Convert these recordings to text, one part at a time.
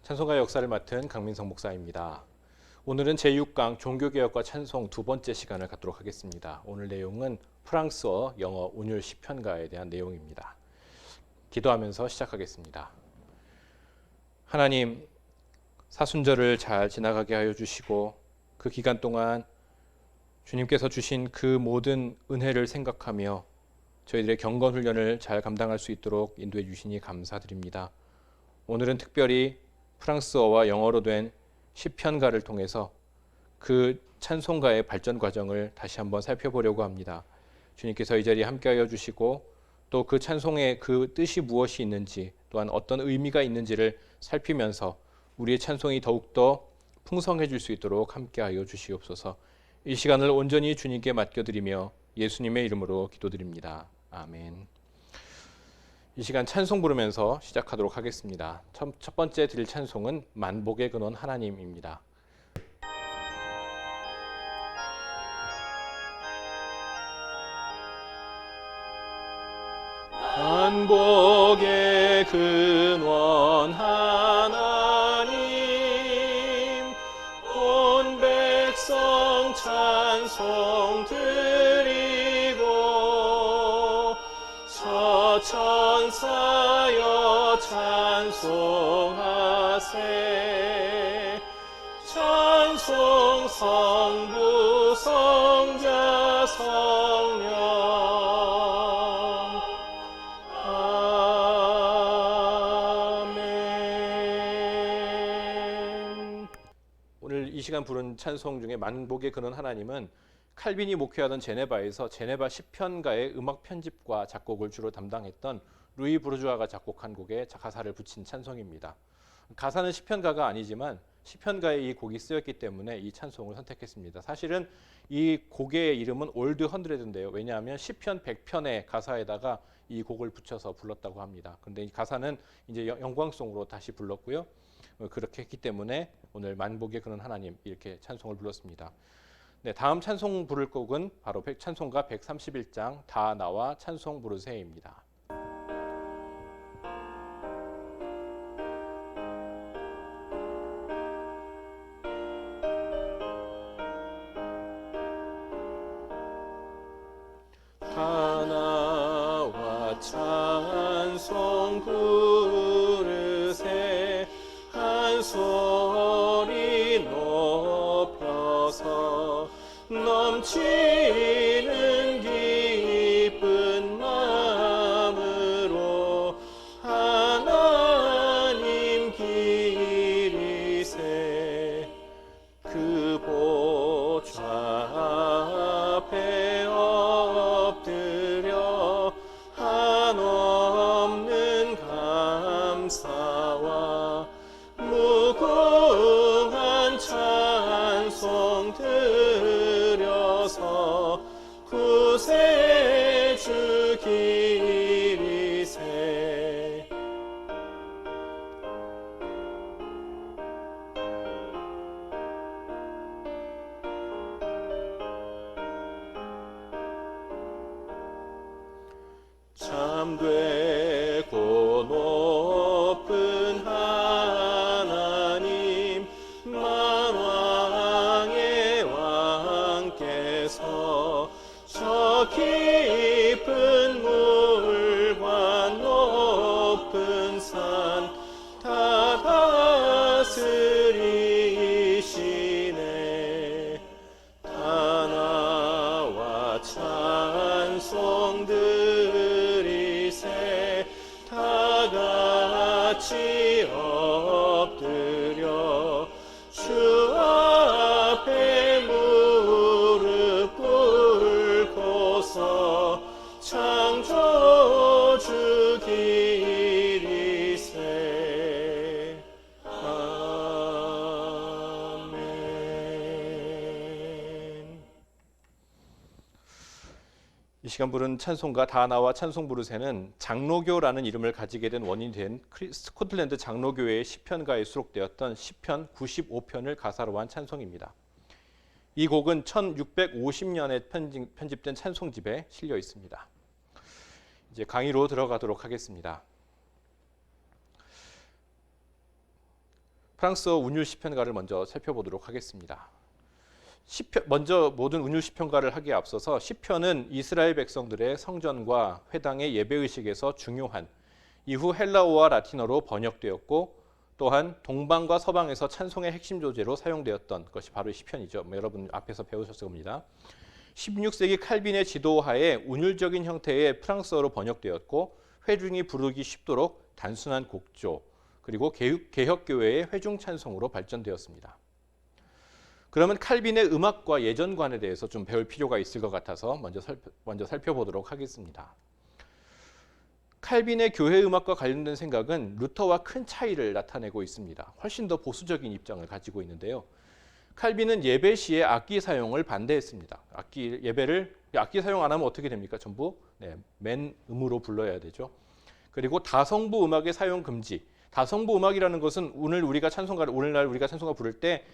찬송가 역사를 맡은 강민성 목사입니다. 오늘은 제6강 종교개혁과 찬송 두 번째 시간을 갖도록 하겠습니다. 오늘 내용은 프랑스어, 영어 운율 시편가에 대한 내용입니다. 기도하면서 시작하겠습니다. 하나님, 사순절을 잘 지나가게 하여 주시고 그 기간 동안 주님께서 주신 그 모든 은혜를 생각하며 저희들의 경건 훈련을 잘 감당할 수 있도록 인도해 주시니 감사드립니다. 오늘은 특별히 프랑스어와 영어로 된 시편가를 통해서 그 찬송가의 발전 과정을 다시 한번 살펴보려고 합니다. 주님께서 이 자리에 함께하여 주시고 또 그 찬송의 그 뜻이 무엇이 있는지 또한 어떤 의미가 있는지를 살피면서 우리의 찬송이 더욱더 풍성해질 수 있도록 함께하여 주시옵소서. 이 시간을 온전히 주님께 맡겨드리며 예수님의 이름으로 기도드립니다. 아멘. 이 시간 찬송 부르면서 시작하도록 하겠습니다. 첫 번째 드릴 찬송은 만복의 근원 하나님입니다. 만복의 근원 하나님, 온 백성 찬송 드리고 천사여 찬송하세. 찬송 성부 성자 성령. 아멘. 오늘 이 시간 부른 찬송 중에 만복의 근원 하나님은 칼빈이 목회하던 제네바에서 제네바 시편가의 음악 편집과 작곡을 주로 담당했던 루이 부르주아가 작곡한 곡에 가사를 붙인 찬송입니다. 가사는 시편가가 아니지만 시편가에 이 곡이 쓰였기 때문에 이 찬송을 선택했습니다. 사실은 이 곡의 이름은 올드 헌드레드인데요. 왜냐하면 시편 100편의 가사에다가 이 곡을 붙여서 불렀다고 합니다. 그런데 이 가사는 이제 영광송으로 다시 불렀고요. 그렇게 했기 때문에 오늘 만복의 근원 하나님 이렇게 찬송을 불렀습니다. 네, 다음 찬송 부를 곡은 바로 찬송가 131장 다 나와 찬송 부르세입니다. 다 나와 찬송 부르세. 한 소리 높여서 넘치는 기쁜 마음으로 하나님 기리세. 그 보좌 앞에 엎드려 한없는 감사와 무궁한 찬송 드려서 구세주 기리세. 참되고 높은 하나님, 만왕의 왕께서 저 깊은 물과 높은 산 다 다스리시네. 다 나와 찬송 드리세. 다 같이 엎드려 주 앞에 무릎 꿇고서 창조주 기리세. 아멘. 이 시간 부른 찬송가 다 나와 찬송 부르세는 장로교라는 이름을 가지게 된 원인이 된 스코틀랜드 장로교회의 시편가에 수록되었던 시편 95편을 가사로 한 찬송입니다. 이 곡은 1650년에 편집된 찬송집에 실려 있습니다. 이제 강의로 들어가도록 하겠습니다. 프랑스어 운율 시편가를 먼저 살펴보도록 하겠습니다. 먼저 모든 운율 시편가를 하기에 앞서서 시편은 이스라엘 백성들의 성전과 회당의 예배의식에서 중요한 이후 헬라어와 라틴어로 번역되었고 또한 동방과 서방에서 찬송의 핵심 조제로 사용되었던 것이 바로 시편이죠. 여러분 앞에서 배우셨을 겁니다. 16세기 칼빈의 지도하에 운율적인 형태의 프랑스어로 번역되었고 회중이 부르기 쉽도록 단순한 곡조 그리고 개혁교회의 회중 찬송으로 발전되었습니다. 그러면 칼빈의 음악과 예전관에 대해서 좀 배울 필요가 있을 것 같아서 먼저 살펴보도록 하겠습니다. 칼빈의 교회 음악과 관련된 생각은 루터와 큰 차이를 나타내고 있습니다. 훨씬 더 보수적인 입장을 가지고 있는데요. 칼빈은 예배 시에 악기 사용을 반대했습니다. 악기 사용 안 하면 어떻게 됩니까? 전부 맨 음으로 불러야 되죠. 그리고 다성부 음악의 사용 금지. 다성부 음악이라는 것은 오늘날 우리가 찬송가 부를 때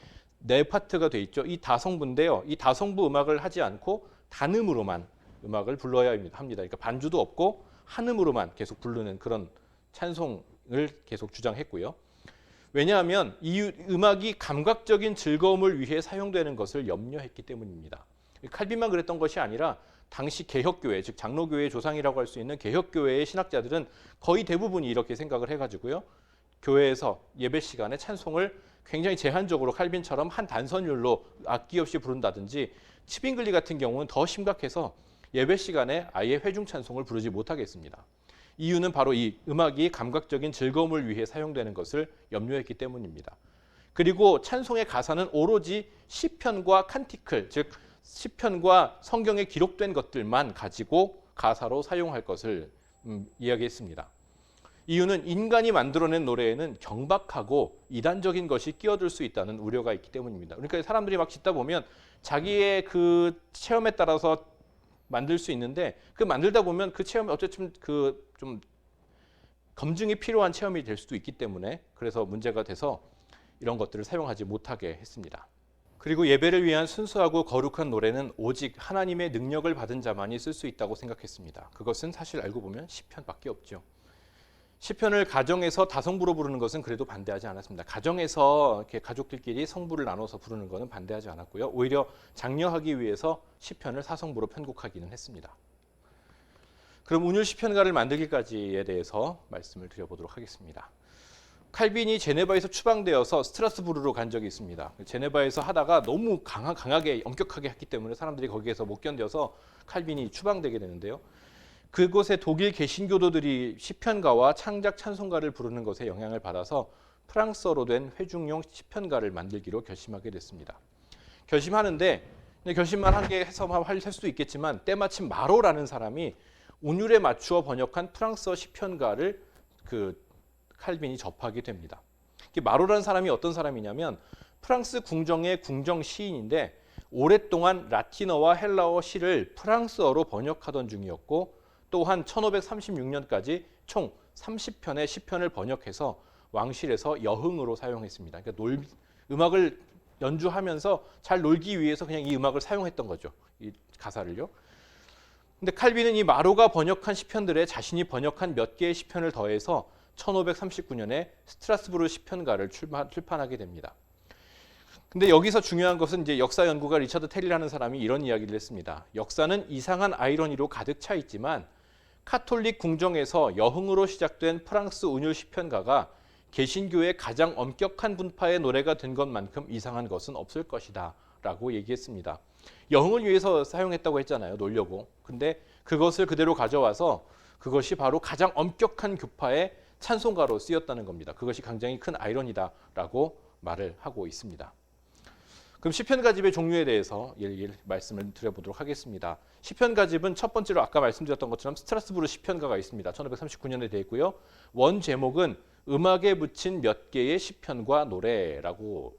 네 파트가 돼 있죠. 이 다성부인데요. 이 다성부 음악을 하지 않고 단음으로만 음악을 불러야 합니다. 그러니까 반주도 없고 한음으로만 계속 부르는 그런 찬송을 계속 주장했고요. 왜냐하면 이 음악이 감각적인 즐거움을 위해 사용되는 것을 염려했기 때문입니다. 칼빈만 그랬던 것이 아니라 당시 개혁교회, 즉 장로교회의 조상이라고 할 수 있는 개혁교회의 신학자들은 거의 대부분이 이렇게 생각을 해가지고요. 교회에서 예배 시간에 찬송을 굉장히 제한적으로 칼빈처럼 한 단선율로 악기 없이 부른다든지 치빙글리 같은 경우는 더 심각해서 예배 시간에 아예 회중 찬송을 부르지 못하게 했습니다. 이유는 바로 이 음악이 감각적인 즐거움을 위해 사용되는 것을 염려했기 때문입니다. 그리고 찬송의 가사는 오로지 시편과 칸티클, 즉 시편과 성경에 기록된 것들만 가지고 가사로 사용할 것을 이야기했습니다. 이유는 인간이 만들어낸 노래에는 경박하고 이단적인 것이 끼어들 수 있다는 우려가 있기 때문입니다. 그러니까 사람들이 막 짓다 보면 자기의 그 체험에 따라서 만들 수 있는데 그 만들다 보면 그 체험이 어쨌든 그 좀 검증이 필요한 체험이 될 수도 있기 때문에 그래서 문제가 돼서 이런 것들을 사용하지 못하게 했습니다. 그리고 예배를 위한 순수하고 거룩한 노래는 오직 하나님의 능력을 받은 자만이 쓸 수 있다고 생각했습니다. 그것은 사실 알고 보면 시편밖에 없죠. 시편을 가정에서 다성부로 부르는 것은 그래도 반대하지 않았습니다. 가정에서 이렇게 가족들끼리 성부를 나눠서 부르는 것은 반대하지 않았고요. 오히려 장려하기 위해서 시편을 사성부로 편곡하기는 했습니다. 그럼 운율 시편가를 만들기까지에 대해서 말씀을 드려보도록 하겠습니다. 칼빈이 제네바에서 추방되어서 스트라스부르로 간 적이 있습니다. 제네바에서 하다가 너무 강하게 엄격하게 했기 때문에 사람들이 거기에서 못 견뎌서 칼빈이 추방되게 되는데요. 그곳에 독일 개신교도들이 시편가와 창작 찬송가를 부르는 것에 영향을 받아서 프랑스어로 된 회중용 시편가를 만들기로 결심하게 됐습니다. 결심하는데 결심만 한 게 해서 할 수도 있겠지만 때마침 마로라는 사람이 운율에 맞추어 번역한 프랑스어 시편가를 칼빈이 접하게 됩니다. 마로라는 사람이 어떤 사람이냐면 프랑스 궁정의 궁정 시인인데 오랫동안 라틴어와 헬라어 시를 프랑스어로 번역하던 중이었고 또한 1536년까지 총 30편의 시편을 번역해서 왕실에서 여흥으로 사용했습니다. 그러니까 음악을 연주하면서 잘 놀기 위해서 그냥 이 음악을 사용했던 거죠. 이 가사를요. 근데 칼빈은 이 마로가 번역한 시편들에 자신이 번역한 몇 개의 시편을 더해서 1539년에 스트라스부르 시편가를 출판하게 됩니다. 근데 여기서 중요한 것은 이제 역사 연구가 리처드 테리라는 사람이 이런 이야기를 했습니다. 역사는 이상한 아이러니로 가득 차 있지만 카톨릭 궁정에서 여흥으로 시작된 프랑스 운율 시편가가 개신교의 가장 엄격한 분파의 노래가 된 것만큼 이상한 것은 없을 것이다 라고 얘기했습니다. 여흥을 위해서 사용했다고 했잖아요. 놀려고. 근데 그것을 그대로 가져와서 그것이 바로 가장 엄격한 교파의 찬송가로 쓰였다는 겁니다. 그것이 굉장히 큰 아이러니다라고 말을 하고 있습니다. 그럼 시편가집의 종류에 대해서 일일이 말씀을 드려보도록 하겠습니다. 시편가집은 첫 번째로 아까 말씀드렸던 것처럼 스트라스부르 시편가가 있습니다. 1539년에 되어 있고요. 원 제목은 음악에 붙인 몇 개의 시편과 노래라고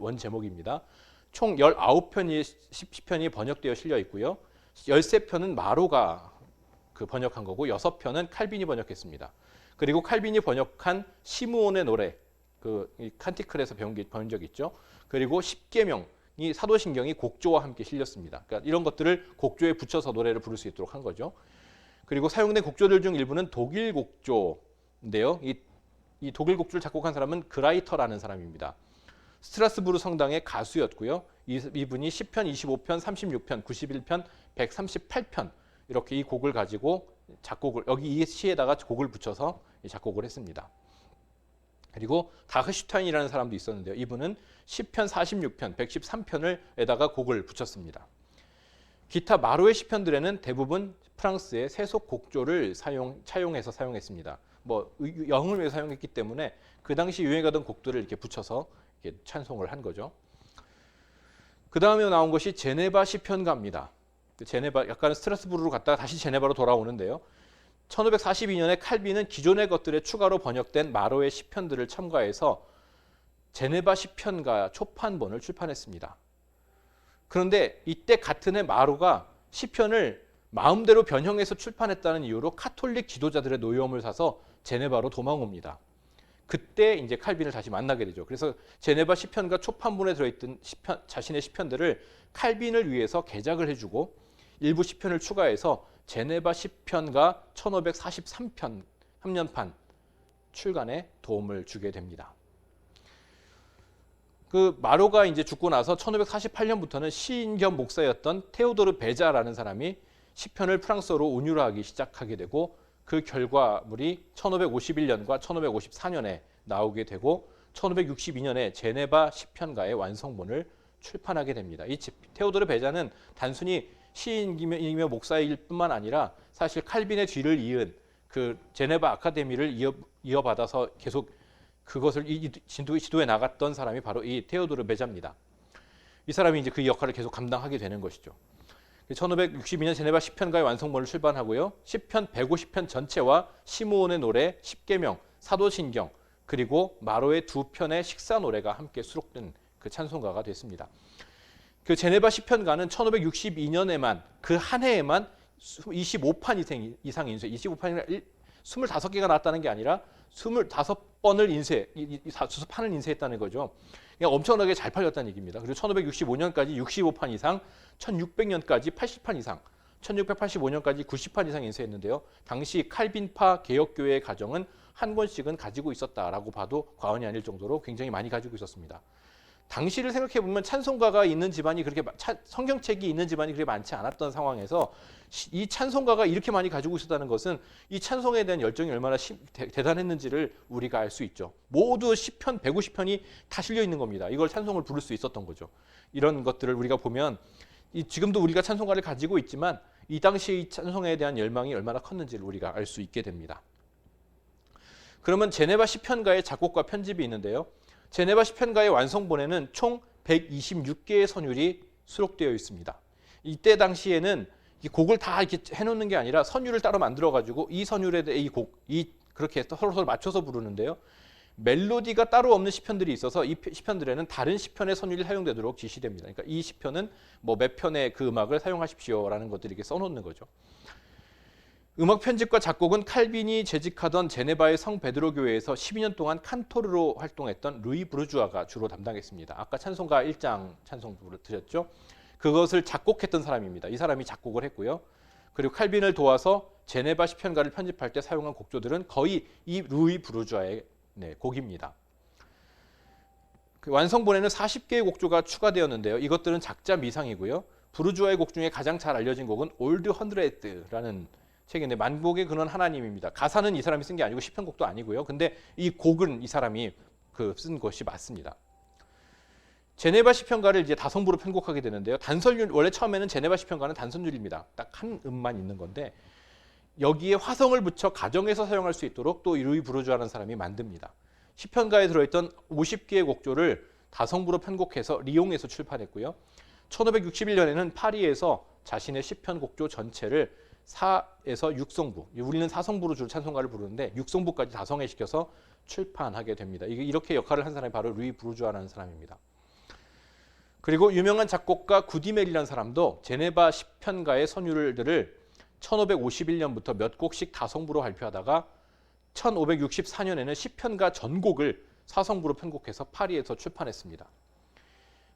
원 제목입니다. 총 19편의 시편이 번역되어 실려 있고요. 13편은 마로가 번역한 거고 6편은 칼빈이 번역했습니다. 그리고 칼빈이 번역한 시므온의 노래, 칸티클에서 본 적 있죠. 그리고 십계명이 사도신경이 곡조와 함께 실렸습니다. 그러니까 이런 것들을 곡조에 붙여서 노래를 부를 수 있도록 한 거죠. 그리고 사용된 곡조들 중 일부는 독일 곡조인데요. 이 이 독일 곡주를 작곡한 사람은 그라이터라는 사람입니다. 스트라스부르 성당의 가수였고요. 이분이 시편 25편, 36편, 91편, 138편 이렇게 이 곡을 가지고 작곡을 여기 이 시에다가 곡을 붙여서 작곡을 했습니다. 그리고 다흐슈타인이라는 사람도 있었는데요. 이분은 시편 46편, 113편을에다가 곡을 붙였습니다. 기타 마로의 시편들에는 대부분 프랑스의 세속 곡조를 차용해서 사용했습니다. 뭐 영을 위해 사용했기 때문에 그 당시 유행하던 곡들을 이렇게 붙여서 이렇게 찬송을 한 거죠. 그 다음에 나온 것이 제네바 시편가입니다. 제네바 약간 스트라스부르로 갔다가 다시 제네바로 돌아오는데요. 1542년에 칼빈은 기존의 것들에 추가로 번역된 마로의 시편들을 첨가해서 제네바 시편가 초판본을 출판했습니다. 그런데 이때 같은 해 마로가 시편을 마음대로 변형해서 출판했다는 이유로 카톨릭 지도자들의 노여움을 사서 제네바로 도망옵니다. 그때 이제 칼빈을 다시 만나게 되죠. 그래서 제네바 시편가 초판본에 들어있던 자신의 시편들을 칼빈을 위해서 개작을 해주고 일부 시편을 추가해서 제네바 시편가 1543편 3년판 출간에 도움을 주게 됩니다. 그 마로가 이제 죽고 나서 1548년부터는 시인 겸 목사였던 테오도르 베자라는 사람이 시편을 프랑스어로 운율하기 시작하게 되고 그 결과물이 1551년과 1554년에 나오게 되고 1562년에 제네바 시편가의 완성본을 출판하게 됩니다. 이 테오도르 베자는 단순히 시인이며 목사일 뿐만 아니라 사실 칼빈의 뒤를 이은 그 제네바 아카데미를 이어받아서 계속 그것을 지도에 나갔던 사람이 바로 이 테오도르 베자입니다. 이 사람이 이제 그 역할을 계속 감당하게 되는 것이죠. 1562년 제네바 시편가의 완성본을 출판하고요. 시편 150편 전체와 시므온의 노래, 십계명, 사도신경 그리고 마로의 두 편의 식사 노래가 함께 수록된 그 찬송가가 됐습니다. 그 제네바 시편가는 1562년에만 그 한 해에만 25판 이상 인쇄, 25판이나 25개가 나왔다는 게 아니라 25번을 판을 인쇄했다는 거죠. 그냥 엄청나게 잘 팔렸다는 얘기입니다. 그리고 1565년까지 65판 이상, 1600년까지 80판 이상, 1685년까지 90판 이상 인쇄했는데요. 당시 칼빈파 개혁교회의 가정은 한 권씩은 가지고 있었다라고 봐도 과언이 아닐 정도로 굉장히 많이 가지고 있었습니다. 당시를 생각해 보면 찬송가가 있는 집안이 그렇게 성경책이 있는 집안이 그렇게 많지 않았던 상황에서 이 찬송가가 이렇게 많이 가지고 있었다는 것은 이 찬송에 대한 열정이 얼마나 대단했는지를 우리가 알 수 있죠. 모두 시편 150편이 다 실려 있는 겁니다. 이걸 찬송을 부를 수 있었던 거죠. 이런 것들을 우리가 보면 지금도 우리가 찬송가를 가지고 있지만 이 당시 이 찬송에 대한 열망이 얼마나 컸는지를 우리가 알 수 있게 됩니다. 그러면 제네바 시편가의 작곡과 편집이 있는데요. 제네바 시편가의 완성본에는 총 126개의 선율이 수록되어 있습니다. 이때 당시에는 이 곡을 다 이렇게 해놓는 게 아니라 선율을 따로 만들어가지고 이 선율에 대해 그렇게 서로 맞춰서 부르는데요. 멜로디가 따로 없는 시편들이 있어서 이 시편들에는 다른 시편의 선율이 사용되도록 지시됩니다. 그러니까 이 시편은 뭐 몇 편의 그 음악을 사용하십시오라는 것들을 이렇게 써놓는 거죠. 음악 편집과 작곡은 칼빈이 재직하던 제네바의 성 베드로 교회에서 12년 동안 칸토르로 활동했던 루이 브루주아가 주로 담당했습니다. 아까 찬송가 1장 찬송 들었죠? 그것을 작곡했던 사람입니다. 이 사람이 작곡을 했고요. 그리고 칼빈을 도와서 제네바 시편가를 편집할 때 사용한 곡조들은 거의 이 루이 브루주아의 곡입니다. 그 완성본에는 40개의 곡조가 추가되었는데요. 이것들은 작자 미상이고요. 브루주아의 곡 중에 가장 잘 알려진 곡은 올드 헌드레드라는 책인데 만국의 근원 하나님입니다. 가사는 이 사람이 쓴 게 아니고 시편곡도 아니고요. 근데 이 곡은 이 사람이 쓴 것이 맞습니다. 제네바 시편가를 이제 다성부로 편곡하게 되는데요. 단선율 원래 처음에는 제네바 시편가는 단선율입니다. 딱 한 음만 있는 건데 여기에 화성을 붙여 가정에서 사용할 수 있도록 또 루이 브루주아라는 사람이 만듭니다. 시편가에 들어있던 50개의 곡조를 다성부로 편곡해서 리옹에서 출판했고요. 1561년에는 파리에서 자신의 시편 곡조 전체를 4에서 6성부, 우리는 4성부로 주로 찬송가를 부르는데 6성부까지 다성회시켜서 출판하게 됩니다. 이렇게 역할을 한 사람이 바로 루이 브루주아라는 사람입니다. 그리고 유명한 작곡가 구디멜이라는 사람도 제네바 시편가의 선율들을 1551년부터 몇 곡씩 다성부로 발표하다가 1564년에는 시편가 전곡을 4성부로 편곡해서 파리에서 출판했습니다.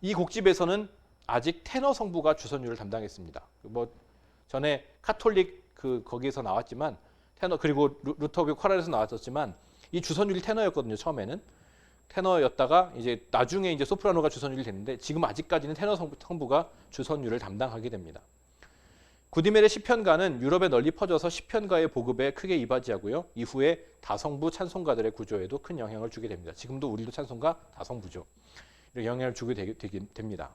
이 곡집에서는 아직 테너 성부가 주선율을 담당했습니다. 전에 카톨릭 거기에서 나왔지만 테너 그리고 루터비 쿼랄에서 나왔었지만 이 주선율이 테너였거든요. 처음에는 테너였다가 이제 나중에 이제 소프라노가 주선율이 됐는데 지금 아직까지는 테너 성부가 주선율을 담당하게 됩니다. 구디멜의 시편가는 유럽에 널리 퍼져서 시편가의 보급에 크게 이바지하고요. 이후에 다성부 찬송가들의 구조에도 큰 영향을 주게 됩니다. 지금도 우리도 찬송가 다성부죠. 이렇게 영향을 주게 됩니다.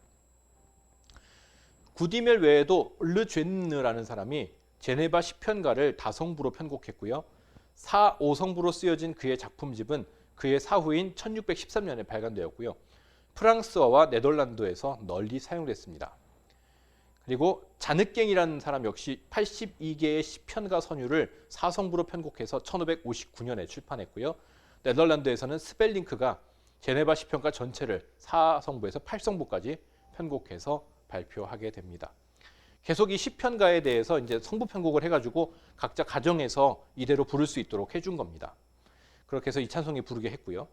구디멜 외에도 르죄느라는 사람이 제네바 시편가를 다성부로 편곡했고요. 4, 5성부로 쓰여진 그의 작품집은 그의 사후인 1613년에 발간되었고요. 프랑스어와 네덜란드에서 널리 사용됐습니다. 그리고 자느갱이라는 사람 역시 82개의 시편가 선율을 4성부로 편곡해서 1559년에 출판했고요. 네덜란드에서는 스벨링크가 제네바 시편가 전체를 4성부에서 8성부까지 편곡해서 발표하게 됩니다. 계속 이 시편가에 대해서 이제 성부 편곡을 해가지고 각자 가정에서 이대로 부를 수 있도록 해준 겁니다. 그렇게 해서 이 찬송이 부르게 했고요.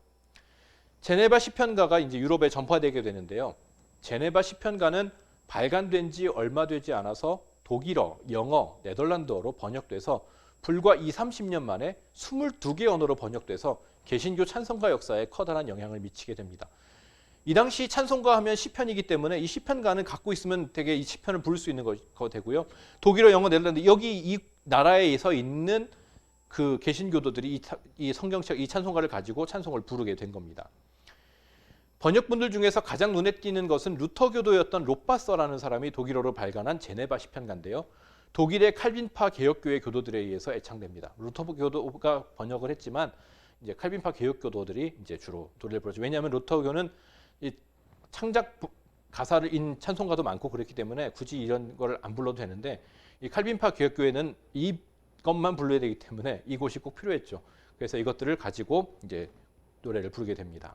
제네바 시편가가 이제 유럽에 전파되게 되는데요. 제네바 시편가는 발간된 지 얼마 되지 않아서 독일어, 영어, 네덜란드어로 번역돼서 불과 30년 만에 22개 언어로 번역돼서 개신교 찬송가 역사에 커다란 영향을 미치게 됩니다. 이 당시 찬송가 하면 시편이기 때문에 이 시편가는 갖고 있으면 되게 이 시편을 부를 수 있는 거 되고요. 독일어, 영어, 네덜란드 여기 이 나라에서 있는 그 개신교도들이 이 성경책 이 찬송가를 가지고 찬송을 부르게 된 겁니다. 번역분들 중에서 가장 눈에 띄는 것은 루터교도였던 롯바서라는 사람이 독일어로 발간한 제네바 시편가인데요. 독일의 칼빈파 개혁교회 교도들에 의해서 애창됩니다. 루터교도가 번역을 했지만 이제 칼빈파 개혁교도들이 이제 주로 노래를 부르죠. 왜냐하면 루터교는 이 창작 가사를 인 찬송가도 많고 그렇기 때문에 굳이 이런 걸 안 불러도 되는데 이 칼빈파 개혁교회는 이것만 불러야 되기 때문에 이곳이 꼭 필요했죠. 그래서 이것들을 가지고 이제 노래를 부르게 됩니다.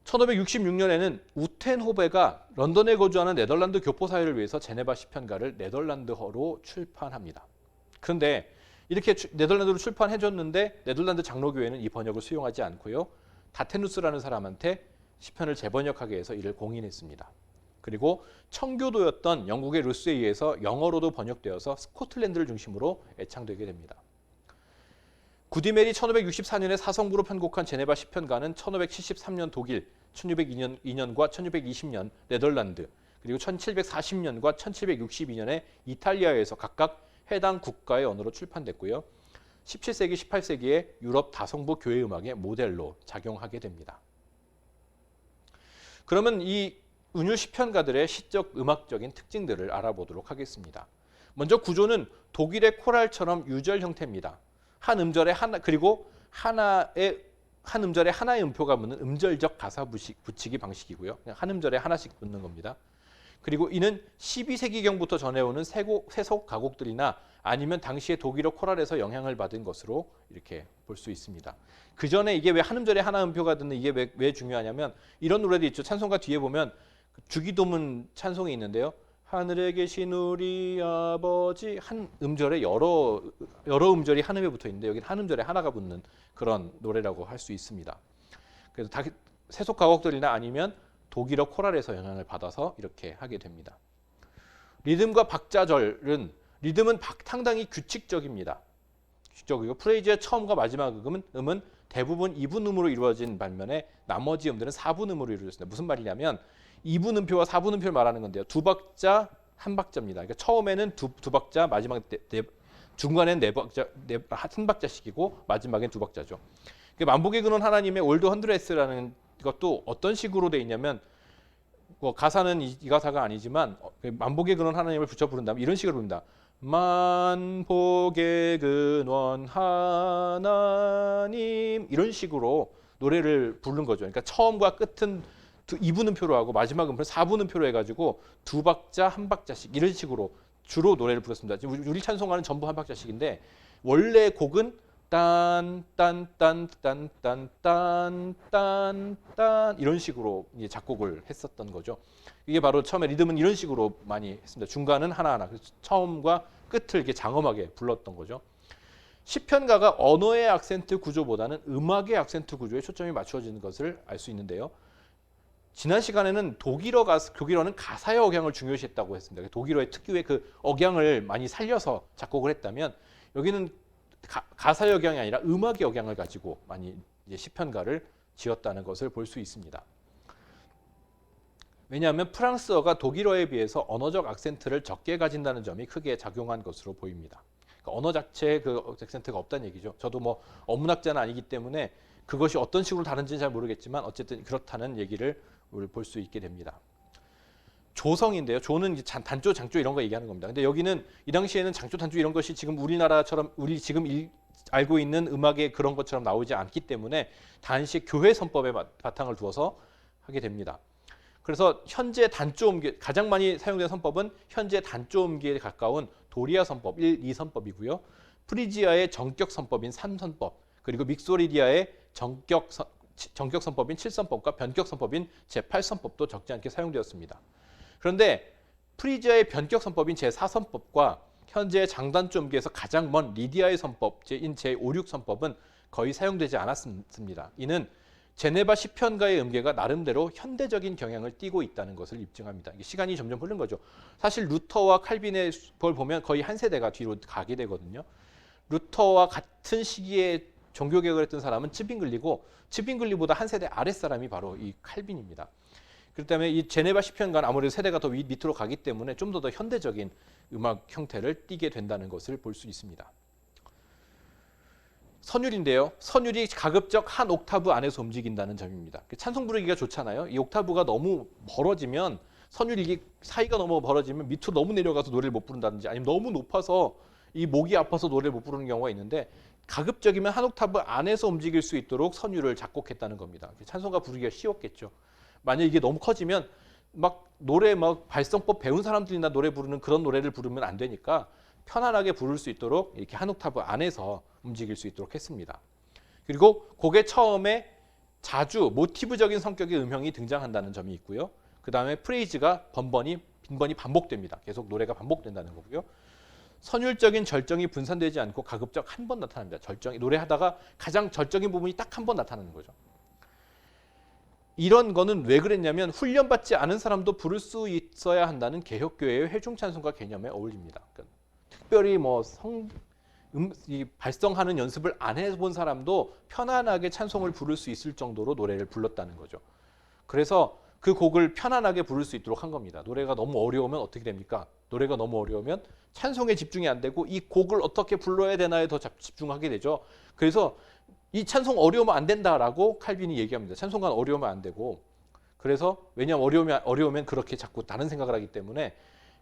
1566년에는 우텐호베가 런던에 거주하는 네덜란드 교포사회를 위해서 제네바 시편가를 네덜란드어로 출판합니다. 그런데 이렇게 네덜란드로 출판해줬는데 네덜란드 장로교회는 이 번역을 수용하지 않고요. 다테누스라는 사람한테 시편을 재번역하게 해서 이를 공인했습니다. 그리고 청교도였던 영국의 루스에 의해서 영어로도 번역되어서 스코틀랜드를 중심으로 애창되게 됩니다. 구디멜이 1564년에 사성부로 편곡한 제네바 시편가는 1573년 독일, 1602년과 1620년 네덜란드, 그리고 1740년과 1762년에 이탈리아에서 각각 해당 국가의 언어로 출판됐고요. 17세기, 18세기에 유럽 다성부 교회 음악의 모델로 작용하게 됩니다. 그러면 이 은율 시편가들의 시적 음악적인 특징들을 알아보도록 하겠습니다. 먼저 구조는 독일의 코랄처럼 유절 형태입니다. 한 음절에 하나 그리고 한 음절에 하나의 음표가 붙는 음절적 가사 붙이기 방식이고요. 그냥 한 음절에 하나씩 붙는 겁니다. 그리고 이는 12세기경부터 전해오는 세속 가곡들이나 아니면 당시의 독일어 코랄에서 영향을 받은 것으로 이렇게 볼 수 있습니다. 그 전에 이게 왜 한 음절에 하나 음표가 듣는 이게 왜 중요하냐면 이런 노래도 있죠. 찬송가 뒤에 보면 주기도문 찬송이 있는데요. 하늘에 계신 우리 아버지 한 음절에 여러 음절이 한 음에 붙어 있는데 여기는 한 음절에 하나가 붙는 그런 노래라고 할 수 있습니다. 그래서 세속 가곡들이나 아니면 독일어 코랄에서 영향을 받아서 이렇게 하게 됩니다. 리듬과 박자절은 리듬은 상당히 규칙적입니다. 규칙적이고 프레이즈의 처음과 마지막 음은 대부분 2분음으로 이루어진 반면에 나머지 음들은 4분음으로 이루어졌습니다. 무슨 말이냐면 2분 음표와 4분 음표를 말하는 건데요. 두 박자, 한 박자입니다. 그러니까 처음에는 두 박자, 마지막에 중간엔 한 박자씩이고 마지막엔 두 박자죠. 만복의 근원 하나님의 올드 헌드레스라는 것도 어떤 식으로 돼 있냐면 뭐 가사는 이 가사가 아니지만 만복의 근원 하나님을 붙여 부른다면 이런 식으로 부른다. 만복의 근원 하나님 이런 식으로 노래를 부른 거죠. 그러니까 처음과 끝은 2분음표로 하고 마지막 음표는 4분음표로 해가지고 두 박자 한 박자씩 이런 식으로 주로 노래를 불렀습니다. 우리 찬송가는 전부 한 박자씩인데 원래 곡은 딴딴딴딴딴딴딴 이런 식으로 이제 작곡을 했었던 거죠. 이게 바로 처음에 리듬은 이런 식으로 많이 했습니다. 중간은 하나하나 처음과 끝을 이렇게 장엄하게 불렀던 거죠. 시편가가 언어의 악센트 구조보다는 음악의 악센트 구조에 초점이 맞추어지는 것을 알 수 있는데요. 지난 시간에는 독일어는 가사의 억양을 중요시했다고 했습니다. 독일어의 특유의 그 억양을 많이 살려서 작곡을 했다면 여기는 가사 역량이 아니라 음악의 역량을 가지고 많이 이제 시편가를 지었다는 것을 볼 수 있습니다. 왜냐하면 프랑스어가 독일어에 비해서 언어적 악센트를 적게 가진다는 점이 크게 작용한 것으로 보입니다. 그러니까 언어 자체에 그 악센트가 없다는 얘기죠. 저도 뭐 어문학자는 아니기 때문에 그것이 어떤 식으로 다른지는 잘 모르겠지만 어쨌든 그렇다는 얘기를 볼 수 있게 됩니다. 조성인데요. 조는 단조, 장조 이런 거 얘기하는 겁니다. 근데 여기는 이 당시에는 장조, 단조 이런 것이 지금 우리나라처럼 우리 지금 알고 있는 음악의 그런 것처럼 나오지 않기 때문에 당시 교회 선법에 바탕을 두어서 하게 됩니다. 그래서 현재 단조음계 가장 많이 사용된 선법은 현재 단조음계에 가까운 도리아 선법 1, 2 선법이고요. 프리지아의 정격 선법인 3선법 그리고 믹소리디아의 정격 선법인 7선법과 변격 선법인 제8선법도 적지 않게 사용되었습니다. 그런데 프리지아의 변격 선법인 제4선법과 현재 장단조음계에서 가장 먼 리디아의 선법인 제5, 6선법은 거의 사용되지 않았습니다. 이는 제네바 시편가의 음계가 나름대로 현대적인 경향을 띠고 있다는 것을 입증합니다. 시간이 점점 흐른 거죠. 사실 루터와 칼빈의 걸 보면 거의 한 세대가 뒤로 가게 되거든요. 루터와 같은 시기에 종교개혁을 했던 사람은 츠빙글리고 츠빙글리보다 한 세대 아랫사람이 바로 이 칼빈입니다. 그렇기 때문에 이 제네바 시편가는 아무래도 세대가 더 밑으로 가기 때문에 좀 더 현대적인 음악 형태를 띠게 된다는 것을 볼 수 있습니다. 선율인데요. 선율이 가급적 한 옥타브 안에서 움직인다는 점입니다. 찬송 부르기가 좋잖아요. 이 옥타브가 너무 벌어지면 선율이 사이가 너무 벌어지면 밑으로 너무 내려가서 노래를 못 부른다든지 아니면 너무 높아서 이 목이 아파서 노래를 못 부르는 경우가 있는데 가급적이면 한 옥타브 안에서 움직일 수 있도록 선율을 작곡했다는 겁니다. 찬송가 부르기가 쉬웠겠죠. 만약 이게 너무 커지면 막 노래 막 발성법 배운 사람들이나 노래 부르는 그런 노래를 부르면 안 되니까 편안하게 부를 수 있도록 이렇게 한 옥타브 안에서 움직일 수 있도록 했습니다. 그리고 곡의 처음에 자주 모티브적인 성격의 음형이 등장한다는 점이 있고요. 그 다음에 프레이즈가 빈번히 반복됩니다. 계속 노래가 반복된다는 거고요. 선율적인 절정이 분산되지 않고 가급적 한 번 나타납니다. 절정이 노래하다가 가장 절정인 부분이 딱 한 번 나타나는 거죠. 이런 거는 왜 그랬냐면 훈련받지 않은 사람도 부를 수 있어야 한다는 개혁교회의 회중찬송가 개념에 어울립니다. 그러니까 특별히 이 발성하는 연습을 안 해본 사람도 편안하게 찬송을 부를 수 있을 정도로 노래를 불렀다는 거죠. 그래서 그 곡을 편안하게 부를 수 있도록 한 겁니다. 노래가 너무 어려우면 어떻게 됩니까? 노래가 너무 어려우면 찬송에 집중이 안 되고 이 곡을 어떻게 불러야 되나에 더 집중하게 되죠. 그래서 이 찬송 어려우면 안 된다라고 칼빈이 얘기합니다. 찬송가는 어려우면 안 되고 그래서 왜냐하면 어려우면 그렇게 자꾸 다른 생각을 하기 때문에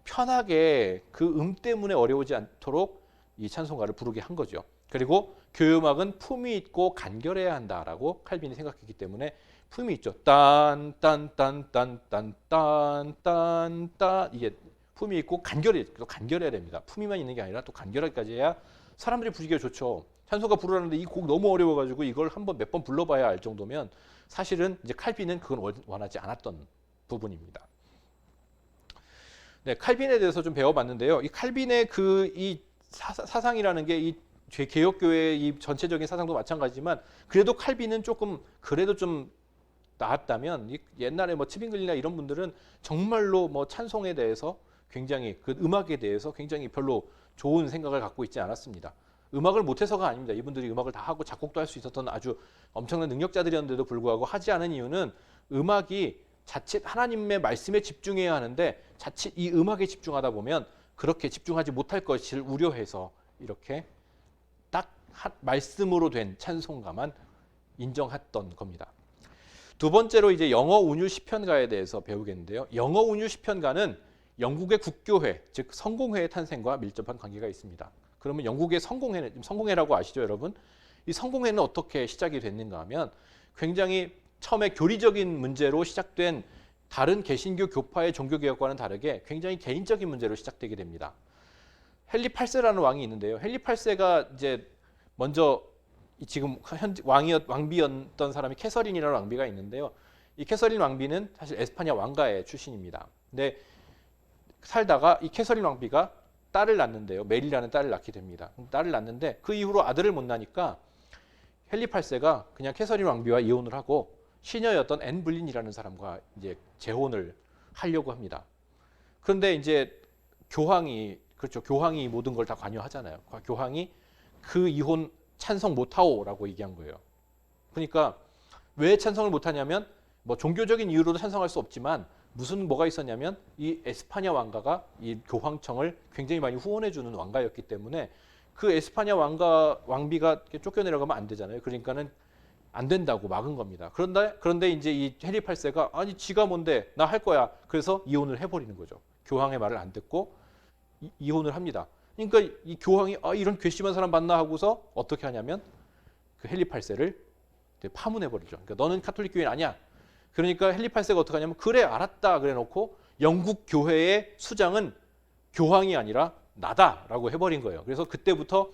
편하게 그 때문에 어려우지 않도록 이 찬송가를 부르게 한 거죠. 그리고 교음악은 품이 있고 간결해야 한다라고 칼빈이 생각했기 때문에 품이 있죠. 딴딴딴딴딴딴딴 이게 품이 있고 간결해야 됩니다. 품이만 있는 게 아니라 또 간결하기까지 해야 사람들이 부르기가 좋죠. 찬송가 부르라는데 이 곡 너무 어려워가지고 이걸 한번 몇 번 불러봐야 알 정도면 사실은 이제 칼빈은 그건 원하지 않았던 부분입니다. 네, 칼빈에 대해서 좀 배워봤는데요. 이 칼빈의 이 사상이라는 게 이 개혁교회의 이 전체적인 사상도 마찬가지지만 그래도 칼빈은 그래도 좀 나았다면 옛날에 뭐 츠빙글리나 이런 분들은 정말로 뭐 찬송에 대해서 굉장히 그 음악에 대해서 굉장히 별로 좋은 생각을 갖고 있지 않았습니다. 음악을 못해서가 아닙니다. 이분들이 음악을 다 하고 작곡도 할 수 있었던 아주 엄청난 능력자들이었는데도 불구하고 하지 않은 이유는 음악이 자칫 하나님의 말씀에 집중해야 하는데 자칫 이 음악에 집중하다 보면 그렇게 집중하지 못할 것을 우려해서 이렇게 딱 말씀으로 된 찬송가만 인정했던 겁니다. 두 번째로 이제 영어 운율 시편가에 대해서 배우겠는데요. 영어 운율 시편가는 영국의 국교회, 즉 성공회의 탄생과 밀접한 관계가 있습니다. 그러면 영국의 성공회라고 아시죠, 여러분? 이 성공회는 어떻게 시작이 됐는가 하면 굉장히 처음에 교리적인 문제로 시작된 다른 개신교 교파의 종교개혁과는 다르게 굉장히 개인적인 문제로 시작되게 됩니다. 헨리 8세라는 왕이 있는데요. 헨리 8세가 이제 먼저 지금 왕비였던 사람이 캐서린이라는 왕비가 있는데요. 이 캐서린 왕비는 사실 에스파냐 왕가의 출신입니다. 근데 살다가 이 캐서린 왕비가 딸을 낳는데요. 메리라는 딸을 낳게 됩니다. 딸을 낳는데 그 이후로 아들을 못 낳으니까 헨리 8세가 그냥 캐서린 왕비와 이혼을 하고 시녀였던 앤 블린이라는 사람과 이제 재혼을 하려고 합니다. 그런데 이제 교황이 모든 걸 다 관여하잖아요. 교황이 그 이혼 찬성 못하오라고 얘기한 거예요. 그러니까 왜 찬성을 못하냐면 뭐 종교적인 이유로도 찬성할 수 없지만 무슨 뭐가 있었냐면 이 에스파냐 왕가가 이 교황청을 굉장히 많이 후원해주는 왕가였기 때문에 그 에스파냐 왕비가 쫓겨내려가면 안 되잖아요. 그러니까는 안 된다고 막은 겁니다. 그런데 이제 이 해리 8세가 아니 지가 뭔데 나 할 거야. 그래서 이혼을 해버리는 거죠. 교황의 말을 안 듣고 이혼을 합니다. 그러니까 이 교황이 이런 괘씸한 사람 만나 하고서 어떻게 하냐면 그 헨리 8세를 파문해버리죠. 그러니까 너는 카톨릭 교인 아니야. 그러니까 헨리 8세가 어떻게 하냐면 그래 알았다 그래 놓고 영국 교회의 수장은 교황이 아니라 나다라고 해버린 거예요. 그래서 그때부터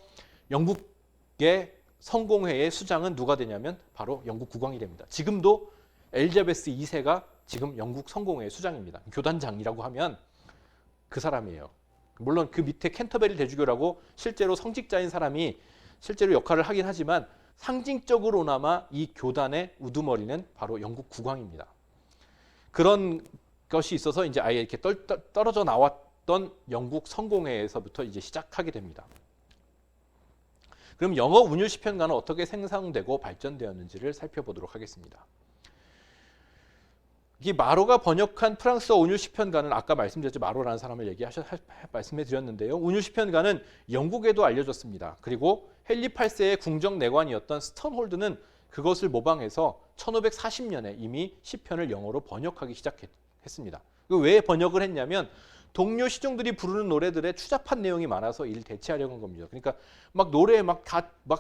영국의 성공회의 수장은 누가 되냐면 바로 영국 국왕이 됩니다. 지금도 엘리자베스 2세가 지금 영국 성공회의 수장입니다. 교단장이라고 하면 그 사람이에요. 물론 그 밑에 캔터베리 대주교라고 실제로 성직자인 사람이 실제로 역할을 하긴 하지만 상징적으로나마 이 교단의 우두머리는 바로 영국 국왕입니다. 그런 것이 있어서 이제 아예 이렇게 떨어져 나왔던 영국 성공회에서부터 이제 시작하게 됩니다. 그럼 영어 운율 시편가는 어떻게 생성되고 발전되었는지를 살펴보도록 하겠습니다. 이 마로가 번역한 프랑스어 운율 시편가는 아까 말씀드렸죠. 마로라는 사람을 말씀해 드렸는데요. 운율 시편가는 영국에도 알려졌습니다. 그리고 헨리 8세의 궁정 내관이었던 스턴홀드는 그것을 모방해서 1540년에 이미 시편을 영어로 번역하기 시작했습니다. 왜 번역을 했냐면 동료 시종들이 부르는 노래들에 추잡한 내용이 많아서 이를 대체하려고 한 겁니다. 그러니까 막 노래에 막